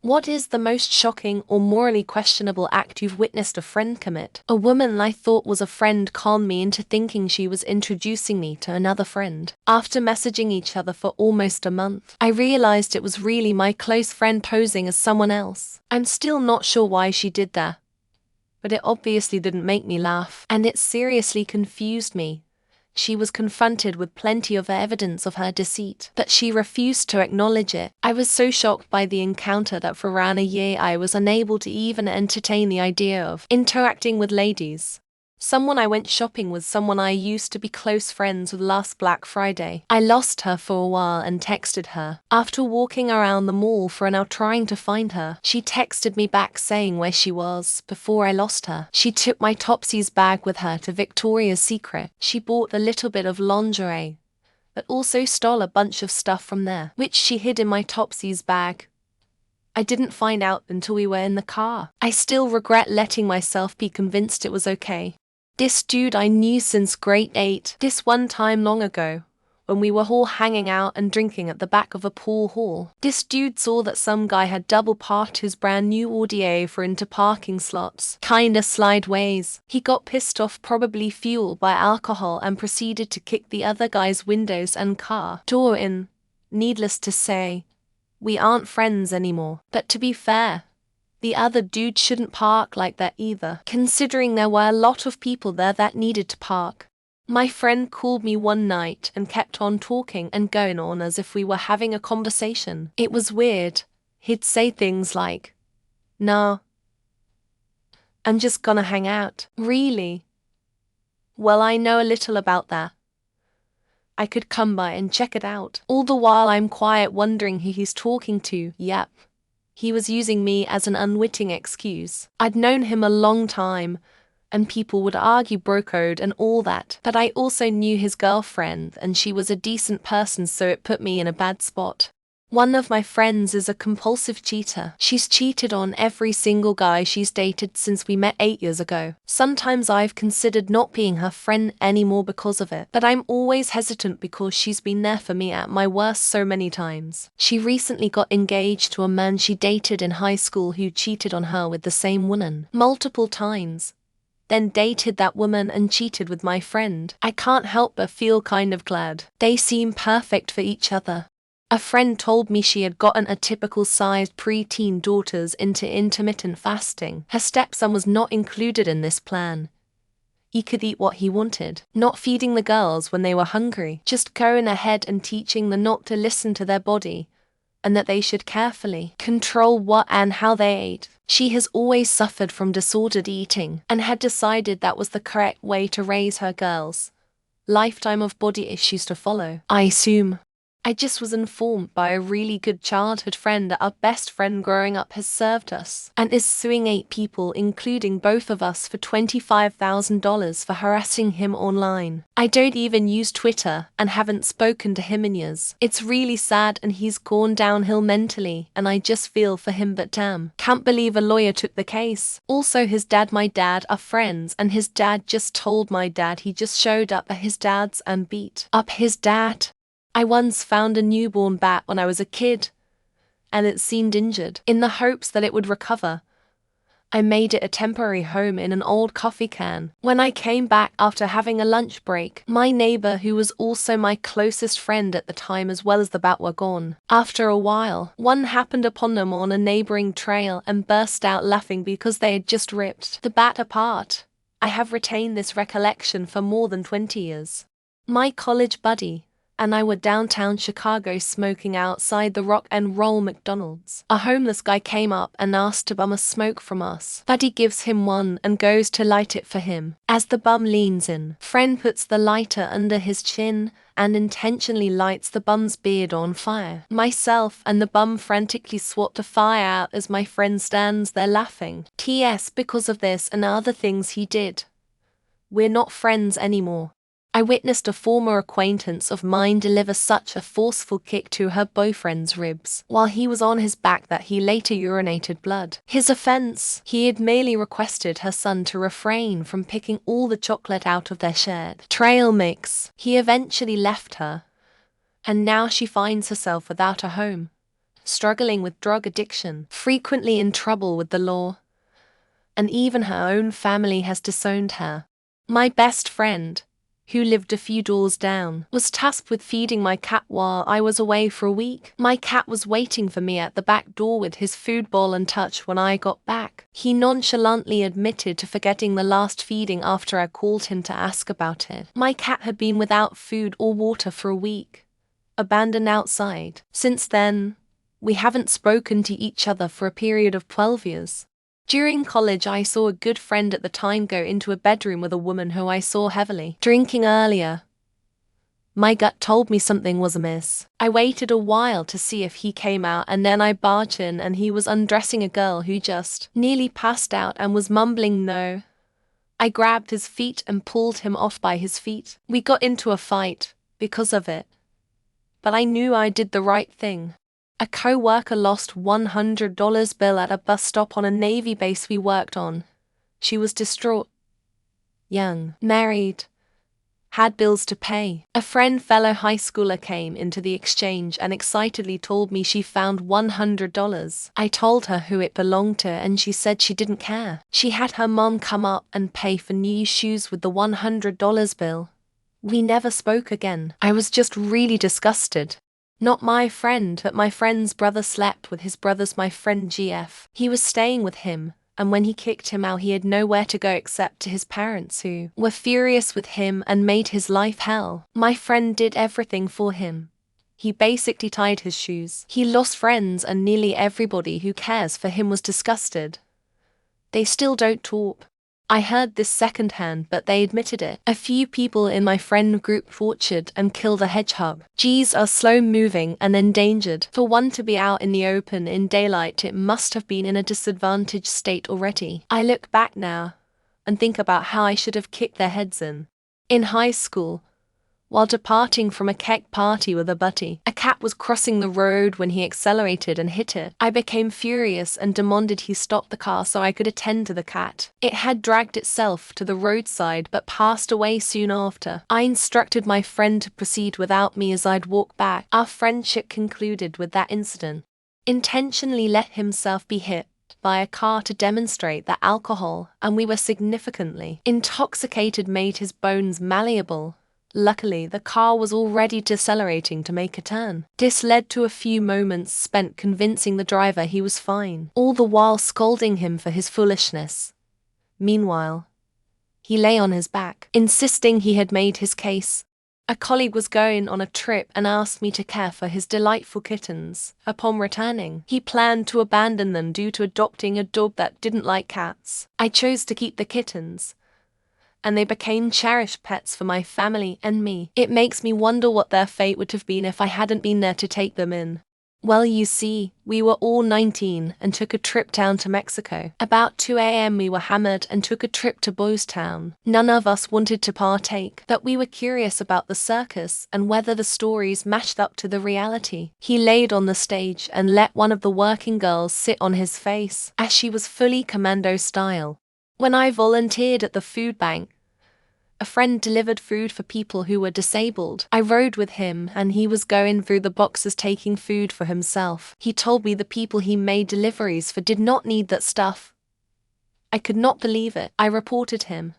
What is the most shocking or morally questionable act you've witnessed a friend commit? A woman I thought was a friend conned me into thinking she was introducing me to another friend. After messaging each other for almost a month, I realized it was really my close friend posing as someone else. I'm still not sure why she did that, but it obviously didn't make me laugh, and it seriously confused me. She was confronted with plenty of evidence of her deceit, but she refused to acknowledge it. I was so shocked by the encounter that for around a year I was unable to even entertain the idea of interacting with ladies. Someone I went shopping with, someone I used to be close friends with last Black Friday. I lost her for a while and texted her. After walking around the mall for an hour trying to find her, she texted me back saying where she was before I lost her. She took my Topsy's bag with her to Victoria's Secret. She bought a little bit of lingerie, but also stole a bunch of stuff from there, which she hid in my Topsy's bag. I didn't find out until we were in the car. I still regret letting myself be convinced it was okay. This dude I knew since grade 8. This one time long ago, when we were all hanging out and drinking at the back of a pool hall, this dude saw that some guy had double parked his brand new Audi A4 into parking slots, kinda slideways. He got pissed off, probably fueled by alcohol, and proceeded to kick the other guy's windows and car door in. Needless to say, we aren't friends anymore. But to be fair, the other dude shouldn't park like that either, considering there were a lot of people there that needed to park. My friend called me one night and kept on talking and going on as if we were having a conversation. It was weird. He'd say things like, "Nah, I'm just gonna hang out." Really? Well, I know a little about that. I could come by and check it out. All the while I'm quiet wondering who he's talking to. Yep. He was using me as an unwitting excuse. I'd known him a long time, and people would argue bro code and all that, but I also knew his girlfriend and she was a decent person, so it put me in a bad spot. One of my friends is a compulsive cheater. She's cheated on every single guy she's dated since we met 8 years ago. Sometimes I've considered not being her friend anymore because of it, but I'm always hesitant because she's been there for me at my worst so many times. She recently got engaged to a man she dated in high school who cheated on her with the same woman multiple times, then dated that woman and cheated with my friend. I can't help but feel kind of glad. They seem perfect for each other. A friend told me she had gotten a typical sized preteen daughters into intermittent fasting. Her stepson was not included in this plan. He could eat what he wanted, not feeding the girls when they were hungry, just going ahead and teaching them not to listen to their body, and that they should carefully control what and how they ate. She has always suffered from disordered eating and had decided that was the correct way to raise her girls. Lifetime of body issues to follow, I assume. I just was informed by a really good childhood friend that our best friend growing up has served us and is suing 8 people, including both of us, for $25,000 for harassing him online. I don't even use Twitter and haven't spoken to him in years. It's really sad and he's gone downhill mentally, and I just feel for him, but damn, can't believe a lawyer took the case. Also, his dad, my dad are friends, and his dad just told my dad he just showed up at his dad's and beat up his dad. I once found a newborn bat when I was a kid, and it seemed injured. In the hopes that it would recover, I made it a temporary home in an old coffee can. When I came back after having a lunch break, my neighbor, who was also my closest friend at the time, as well as the bat, were gone. After a while, one happened upon them on a neighboring trail and burst out laughing because they had just ripped the bat apart. I have retained this recollection for more than 20 years. My college buddy and I were downtown Chicago smoking outside the Rock and Roll McDonald's. A homeless guy came up and asked to bum a smoke from us. Buddy gives him one and goes to light it for him. As the bum leans in, friend puts the lighter under his chin and intentionally lights the bum's beard on fire. Myself and the bum frantically swat the fire out as my friend stands there laughing. T.S. because of this and other things he did, we're not friends anymore. I witnessed a former acquaintance of mine deliver such a forceful kick to her boyfriend's ribs while he was on his back that he later urinated blood. His offense: he had merely requested her son to refrain from picking all the chocolate out of their shared trail mix. He eventually left her, and now she finds herself without a home, struggling with drug addiction, frequently in trouble with the law, and even her own family has disowned her. My best friend, who lived a few doors down, was tasked with feeding my cat while I was away for a week. My cat was waiting for me at the back door with his food bowl untouched when I got back. He nonchalantly admitted to forgetting the last feeding after I called him to ask about it. My cat had been without food or water for a week, abandoned outside. Since then, we haven't spoken to each other for a period of 12 years. During college, I saw a good friend at the time go into a bedroom with a woman who I saw heavily drinking earlier. My gut told me something was amiss. I waited a while to see if he came out, and then I barged in and he was undressing a girl who just nearly passed out and was mumbling no. I grabbed his feet and pulled him off by his feet. We got into a fight because of it, but I knew I did the right thing. A co-worker lost $100 bill at a bus stop on a Navy base we worked on. She was distraught. Young, married, had bills to pay. A fellow high schooler came into the exchange and excitedly told me she found $100. I told her who it belonged to and she said she didn't care. She had her mom come up and pay for new shoes with the $100 bill. We never spoke again. I was just really disgusted. Not my friend, but my friend's brother slept with his brother's my friend GF. He was staying with him, and when he kicked him out he had nowhere to go except to his parents, who were furious with him and made his life hell. My friend did everything for him. He basically tied his shoes. He lost friends and nearly everybody who cares for him was disgusted. They still don't talk. I heard this secondhand, but they admitted it. A few people in my friend group tortured and killed a hedgehog. Geese are slow moving and endangered. For one to be out in the open in daylight, it must have been in a disadvantaged state already. I look back now and think about how I should have kicked their heads in. In high school, while departing from a keg party with a buddy, a cat was crossing the road when he accelerated and hit it. I became furious and demanded he stop the car so I could attend to the cat. It had dragged itself to the roadside but passed away soon after. I instructed my friend to proceed without me as I'd walk back. Our friendship concluded with that incident. Intentionally let himself be hit by a car to demonstrate that alcohol, and we were significantly intoxicated, made his bones malleable. Luckily, the car was already decelerating to make a turn. This led to a few moments spent convincing the driver he was fine, all the while scolding him for his foolishness. Meanwhile, he lay on his back, insisting he had made his case. A colleague was going on a trip and asked me to care for his delightful kittens. Upon returning, he planned to abandon them due to adopting a dog that didn't like cats. I chose to keep the kittens, and they became cherished pets for my family and me. It makes me wonder what their fate would have been if I hadn't been there to take them in. Well, you see, we were all 19 and took a trip down to Mexico. About 2 a.m. we were hammered and took a trip to Boys Town. None of us wanted to partake, but we were curious about the circus and whether the stories matched up to the reality. He laid on the stage and let one of the working girls sit on his face, as she was fully commando style. When I volunteered at the food bank, a friend delivered food for people who were disabled. I rode with him and he was going through the boxes taking food for himself. He told me the people he made deliveries for did not need that stuff. I could not believe it. I reported him.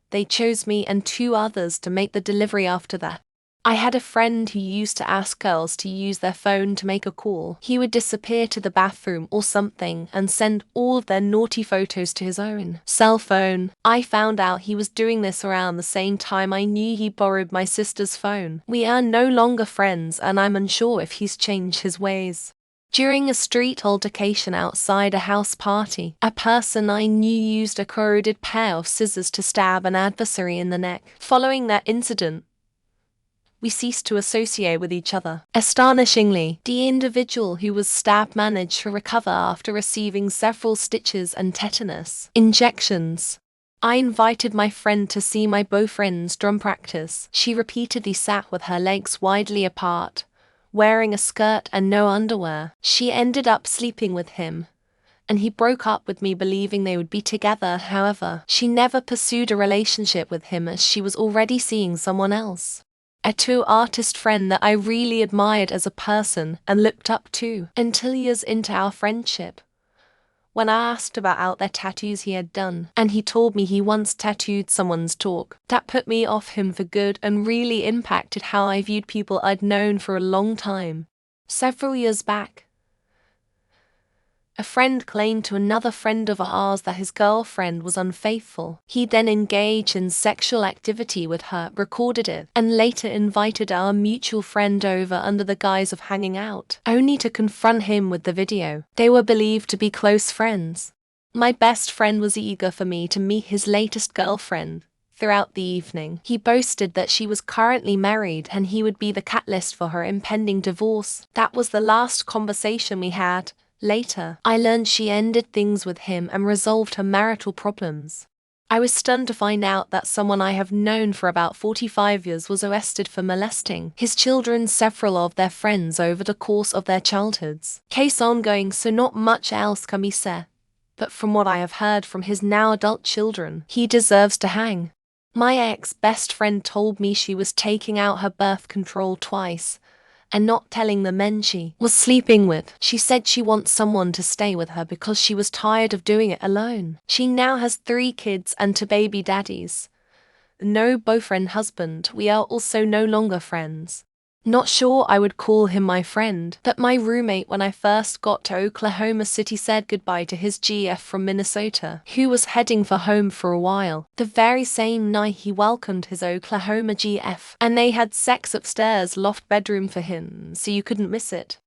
They chose me and 2 others to make the delivery after that. I had a friend who used to ask girls to use their phone to make a call. He would disappear to the bathroom or something and send all of their naughty photos to his own cell phone. I found out he was doing this around the same time I knew he borrowed my sister's phone. We are no longer friends and I'm unsure if he's changed his ways. During a street altercation outside a house party, a person I knew used a corroded pair of scissors to stab an adversary in the neck. Following that incident, we ceased to associate with each other. Astonishingly, the individual who was stabbed managed to recover after receiving several stitches and tetanus injections. I invited my friend to see my boyfriend's drum practice. She repeatedly sat with her legs widely apart, wearing a skirt and no underwear. She ended up sleeping with him, and he broke up with me believing they would be together. However, she never pursued a relationship with him as she was already seeing someone else. A tattoo artist friend that I really admired as a person and looked up to until years into our friendship. When I asked about their tattoos he had done, and he told me he once tattooed someone's talk, that put me off him for good and really impacted how I viewed people I'd known for a long time. Several years back, a friend claimed to another friend of ours that his girlfriend was unfaithful. He then engaged in sexual activity with her, recorded it, and later invited our mutual friend over under the guise of hanging out, only to confront him with the video. They were believed to be close friends. My best friend was eager for me to meet his latest girlfriend. Throughout the evening, he boasted that she was currently married and he would be the catalyst for her impending divorce. That was the last conversation we had. Later, I learned she ended things with him and resolved her marital problems. I was stunned to find out that someone I have known for about 45 years was arrested for molesting his children, several of their friends over the course of their childhoods. Case ongoing, so not much else can be said. But from what I have heard from his now adult children, he deserves to hang. My ex-best friend told me she was taking out her birth control twice and not telling the men she was sleeping with. She said she wants someone to stay with her because she was tired of doing it alone. She now has 3 kids and 2 baby daddies. No boyfriend husband. We are also no longer friends. Not sure I would call him my friend, but my roommate when I first got to Oklahoma City said goodbye to his GF from Minnesota, who was heading for home for a while. The very same night he welcomed his Oklahoma GF, and they had sex upstairs loft bedroom for him, so you couldn't miss it.